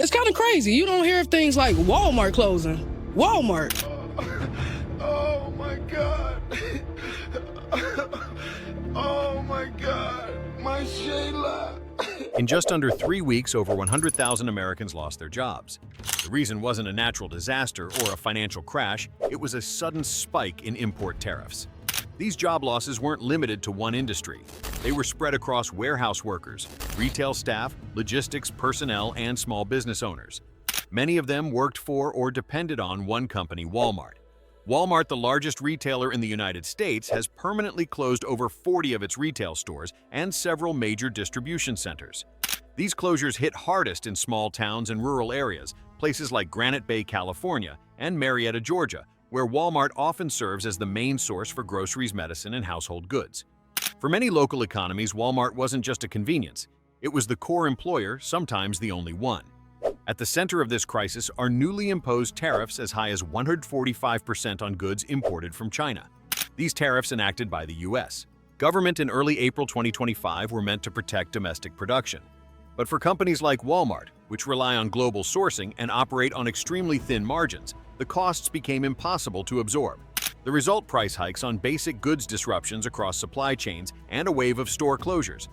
kind of crazy. You don't hear of things like Walmart closing. Walmart. Oh my God. Oh my God. My Shayla. In just under 3 weeks, over 100,000 Americans lost their jobs. The reason wasn't a natural disaster or a financial crash, it was a sudden spike in import tariffs. These job losses weren't limited to one industry. They were spread across warehouse workers, retail staff, logistics personnel, and small business owners. Many of them worked for or depended on one company, Walmart. Walmart, the largest retailer in the United States, has permanently closed over 40 of its retail stores and several major distribution centers. These closures hit hardest in small towns and rural areas, places like Granite Bay, California, and Marietta, Georgia, where Walmart often serves as the main source for groceries, medicine, and household goods. For many local economies, Walmart wasn't just a convenience. It was the core employer, sometimes the only one. At the center of this crisis are newly imposed tariffs as high as 145% on goods imported from China. These tariffs, enacted by the U.S. government in early April 2025, were meant to protect domestic production. But for companies like Walmart, which rely on global sourcing and operate on extremely thin margins, the costs became impossible to absorb. The result: price hikes on basic goods, disruptions across supply chains, and a wave of store closures.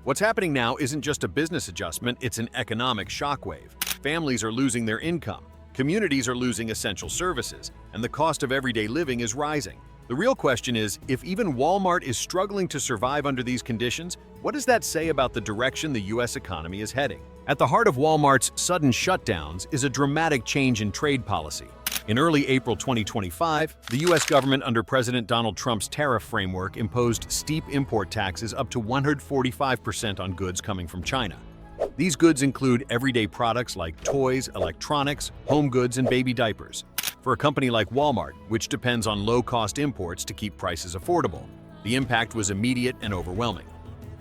What's happening now isn't just a business adjustment, it's an economic shockwave. Families are losing their income, communities are losing essential services, and the cost of everyday living is rising. The real question is, if even Walmart is struggling to survive under these conditions, what does that say about the direction the U.S. economy is heading? At the heart of Walmart's sudden shutdowns is a dramatic change in trade policy. In early April 2025, the U.S. government under President Donald Trump's tariff framework imposed steep import taxes up to 145% on goods coming from China. These goods include everyday products like toys, electronics, home goods, and baby diapers. For a company like Walmart, which depends on low-cost imports to keep prices affordable, the impact was immediate and overwhelming.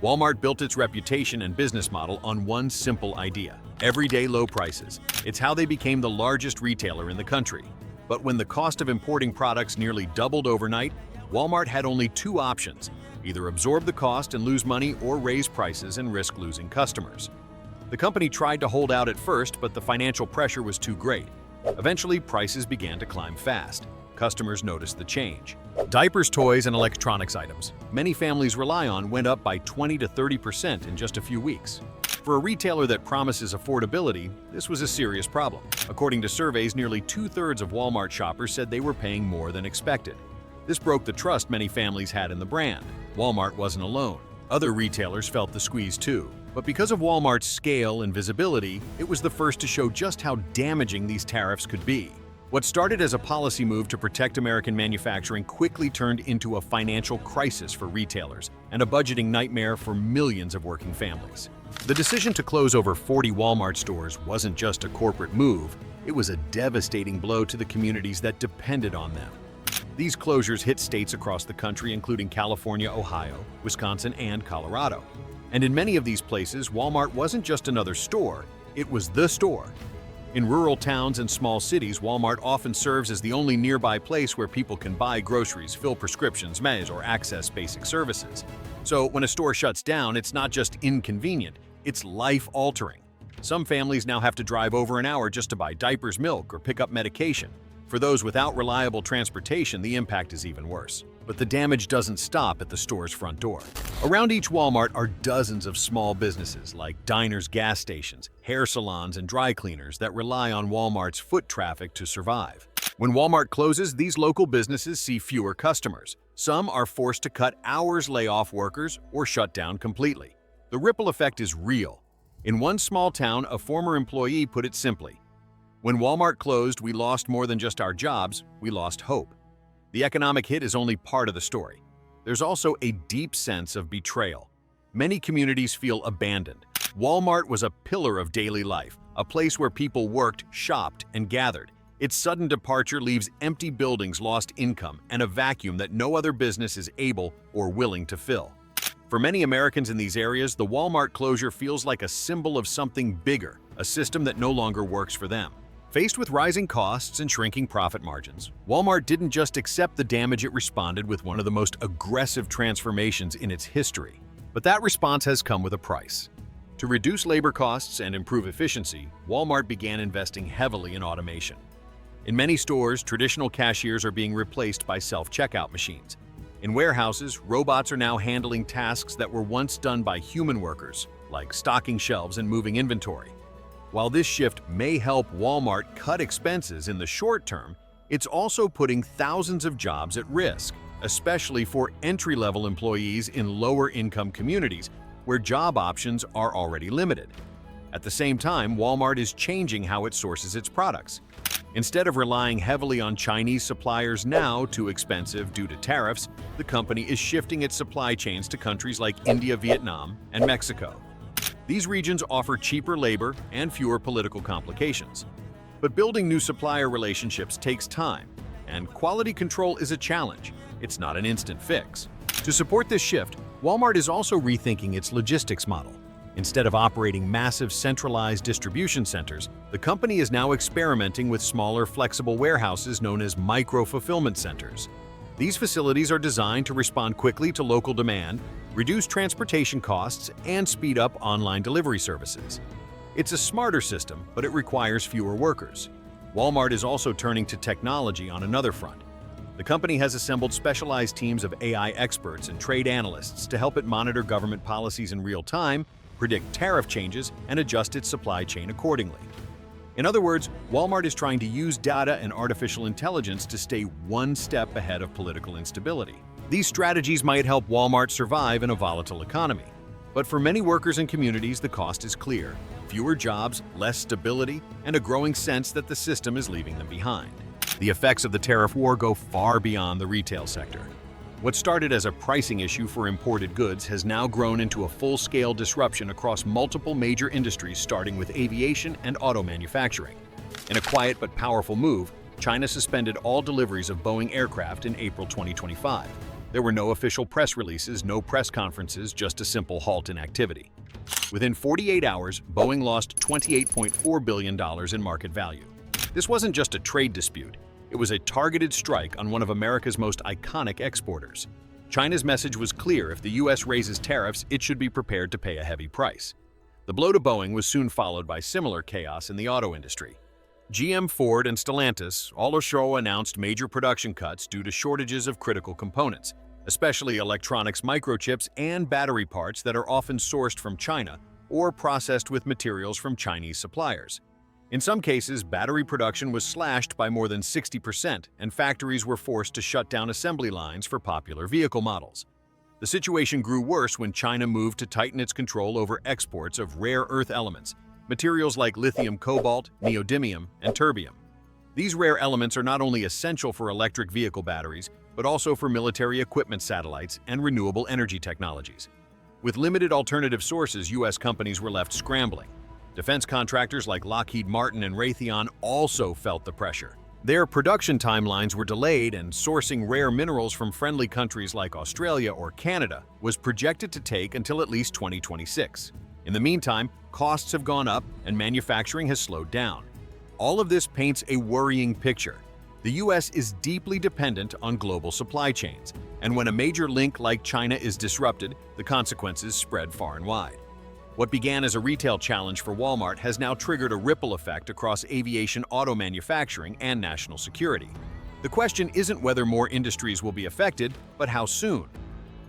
Walmart built its reputation and business model on one simple idea: everyday low prices. It's how they became the largest retailer in the country. But when the cost of importing products nearly doubled overnight, Walmart had only two options: either absorb the cost and lose money, or raise prices and risk losing customers. The company tried to hold out at first, but the financial pressure was too great. Eventually, prices began to climb fast. Customers noticed the change. Diapers, toys, and electronics items many families rely on went up by 20 to 30% in just a few weeks. For a retailer that promises affordability, this was a serious problem. According to surveys, nearly 2/3 of Walmart shoppers said they were paying more than expected. This broke the trust many families had in the brand. Walmart wasn't alone. Other retailers felt the squeeze too. But because of Walmart's scale and visibility, it was the first to show just how damaging these tariffs could be. What started as a policy move to protect American manufacturing quickly turned into a financial crisis for retailers and a budgeting nightmare for millions of working families. The decision to close over 40 Walmart stores wasn't just a corporate move, it was a devastating blow to the communities that depended on them. These closures hit states across the country, including California, Ohio, Wisconsin, and Colorado. And in many of these places, Walmart wasn't just another store, it was the store. In rural towns and small cities, Walmart often serves as the only nearby place where people can buy groceries, fill prescriptions, meds, or access basic services. So when a store shuts down, it's not just inconvenient, it's life-altering. Some families now have to drive over an hour just to buy diapers, milk, or pick up medication. For those without reliable transportation, the impact is even worse. But the damage doesn't stop at the store's front door. Around each Walmart are dozens of small businesses like diners, gas stations, hair salons, and dry cleaners that rely on Walmart's foot traffic to survive. When Walmart closes, these local businesses see fewer customers. Some are forced to cut hours, lay off workers, or shut down completely. The ripple effect is real. In one small town, a former employee put it simply: "When Walmart closed, we lost more than just our jobs, we lost hope." The economic hit is only part of the story. There's also a deep sense of betrayal. Many communities feel abandoned. Walmart was a pillar of daily life, a place where people worked, shopped, and gathered. Its sudden departure leaves empty buildings, lost income, and a vacuum that no other business is able or willing to fill. For many Americans in these areas, the Walmart closure feels like a symbol of something bigger, a system that no longer works for them. Faced with rising costs and shrinking profit margins, Walmart didn't just accept the damage, it responded with one of the most aggressive transformations in its history. But that response has come with a price. To reduce labor costs and improve efficiency, Walmart began investing heavily in automation. In many stores, traditional cashiers are being replaced by self-checkout machines. In warehouses, robots are now handling tasks that were once done by human workers, like stocking shelves and moving inventory. While this shift may help Walmart cut expenses in the short term, it's also putting thousands of jobs at risk, especially for entry-level employees in lower-income communities where job options are already limited. At the same time, Walmart is changing how it sources its products. Instead of relying heavily on Chinese suppliers now too expensive due to tariffs, the company is shifting its supply chains to countries like India, Vietnam, and Mexico. These regions offer cheaper labor and fewer political complications. But building new supplier relationships takes time, and quality control is a challenge. It's not an instant fix. To support this shift, Walmart is also rethinking its logistics model. Instead of operating massive centralized distribution centers, the company is now experimenting with smaller, flexible warehouses known as micro-fulfillment centers. These facilities are designed to respond quickly to local demand, reduce transportation costs, and speed up online delivery services. It's a smarter system, but it requires fewer workers. Walmart is also turning to technology on another front. The company has assembled specialized teams of AI experts and trade analysts to help it monitor government policies in real time, predict tariff changes, and adjust its supply chain accordingly. In other words, Walmart is trying to use data and artificial intelligence to stay one step ahead of political instability. These strategies might help Walmart survive in a volatile economy. But for many workers and communities, the cost is clear: fewer jobs, less stability, and a growing sense that the system is leaving them behind. The effects of the tariff war go far beyond the retail sector. What started as a pricing issue for imported goods has now grown into a full-scale disruption across multiple major industries, starting with aviation and auto manufacturing. In a quiet but powerful move, China suspended all deliveries of Boeing aircraft in April 2025. There were no official press releases, no press conferences, just a simple halt in activity. Within 48 hours, Boeing lost $28.4 billion in market value. This wasn't just a trade dispute. It was a targeted strike on one of America's most iconic exporters. China's message was clear: if the U.S. raises tariffs, it should be prepared to pay a heavy price. The blow to Boeing was soon followed by similar chaos in the auto industry. GM, Ford, and Stellantis all announced major production cuts due to shortages of critical components, especially electronics microchips and battery parts that are often sourced from China or processed with materials from Chinese suppliers. In some cases, battery production was slashed by more than 60%, and factories were forced to shut down assembly lines for popular vehicle models. The situation grew worse when China moved to tighten its control over exports of rare earth elements, materials like lithium cobalt, neodymium, and terbium. These rare elements are not only essential for electric vehicle batteries, but also for military equipment, satellites, and renewable energy technologies. With limited alternative sources, U.S. companies were left scrambling. Defense contractors like Lockheed Martin and Raytheon also felt the pressure. Their production timelines were delayed, and sourcing rare minerals from friendly countries like Australia or Canada was projected to take until at least 2026. In the meantime, costs have gone up and manufacturing has slowed down. All of this paints a worrying picture. The U.S. is deeply dependent on global supply chains, and when a major link like China is disrupted, the consequences spread far and wide. What began as a retail challenge for Walmart has now triggered a ripple effect across aviation, auto manufacturing, and national security. The question isn't whether more industries will be affected, but how soon.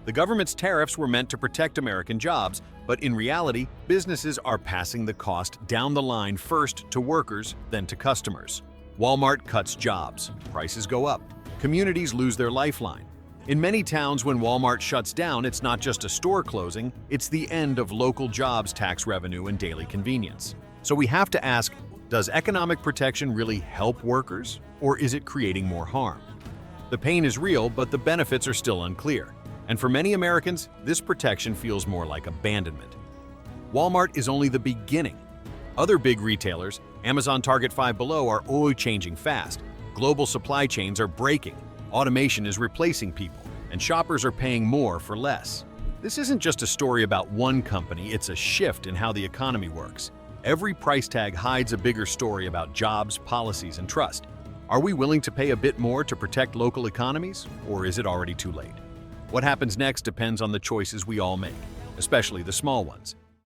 The government's tariffs were meant to protect American jobs, but in reality, businesses are passing the cost down the line, first to workers, then to customers. Walmart cuts jobs, prices go up, communities lose their lifeline. In many towns, when Walmart shuts down, it's not just a store closing, it's the end of local jobs, tax revenue, and daily convenience. So we have to ask, does economic protection really help workers, or is it creating more harm? The pain is real, but the benefits are still unclear. And for many Americans, this protection feels more like abandonment. Walmart is only the beginning. Other big retailers, Amazon, Target, Five Below, are always changing fast. Global supply chains are breaking. Automation is replacing people, and shoppers are paying more for less. This isn't just a story about one company, it's a shift in how the economy works. Every price tag hides a bigger story about jobs, policies, and trust. Are we willing to pay a bit more to protect local economies, or is it already too late? What happens next depends on the choices we all make, especially the small ones.